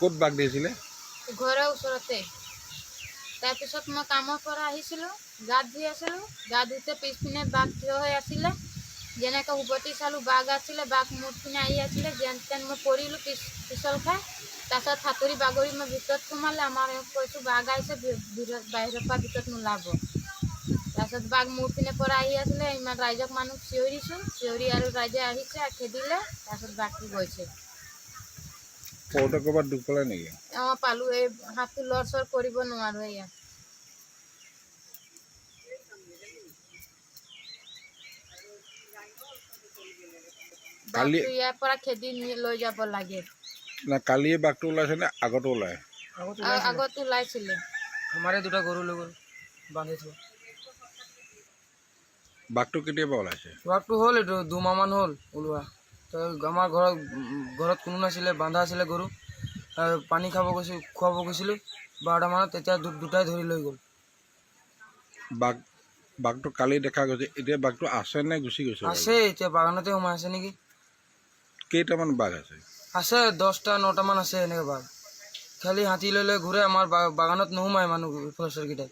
ক'ত বাঘ দিছিলে? ঘৰৰ ওচৰতে। তাৰপিছত মই কামৰ পৰা আহিছিলোঁ, গা ধুই আছিলোঁ, গা ধুওঁতে পিছপিনে বাঘ থিয় হৈ আছিলে। যেনেকৈ উভতি চালোঁ বাঘ আছিলে, বাঘ মোৰ পিনে আহি আছিলে, যেন তেন মই পৰিলোঁ পিছল খাই। তাৰপিছত সাঁতুৰি বাগৰি মই ভিতৰত সোমালে, আমাৰ কৈছোঁ বাঘ আহিছে, বাহিৰৰ পৰা ভিতৰত নোলাব। তাৰপিছত বাঘ মোৰ পিনে পৰা আহি আছিলে, ইমান ৰাইজক মানুহ চিঞৰিছোঁ, চিঞৰি আৰু ৰাইজে আহিছে খেদিলে, তাৰপিছত বাঘটো গৈছে। পৌতে ক'ৰবাত দুখ পালে নেকি? পালোঁ, এই হাতটো লৰচৰ কৰিব নোৱাৰোঁ এয়া। কালি বাঘটো ইয়াৰ পৰা খেদি লৈ যাব লাগে। না কালিয়ে বাঘটো ওলাইছে নে আগতো ওলায়? আগত ওলাইছিলে। আমাৰে দুটা গৰু লৈ গ'ল বান্ধি থোৱা। বাঘটো কেতিয়াবা ওলাইছে? বাঘটো হ'ল এইটো 2 মাহমান হ'ল ওলোৱা। তো আমাৰ ঘৰত কোনো নাছিলে, বান্ধা আছিলে গৰু। পানী খুৱাব গৈছিলোঁ 12টা মানত, তেতিয়া দুটাই ধৰি লৈ গ'ল। বাঘটো কালি দেখা গৈছে, এতিয়া বাঘটো আছে নে গুচি গৈছে? আছে, এতিয়া বাগানতে সোমাই আছে নেকি। কেইটামান বাঘ আছে? আছে 10টা 9টামান আছে এনেকৈ বাঘ। খালি হাতী লৈ ঘূৰে, আমাৰ বাগানত নোসোমায় মানুহ ফৰেষ্টৰকেইটাই।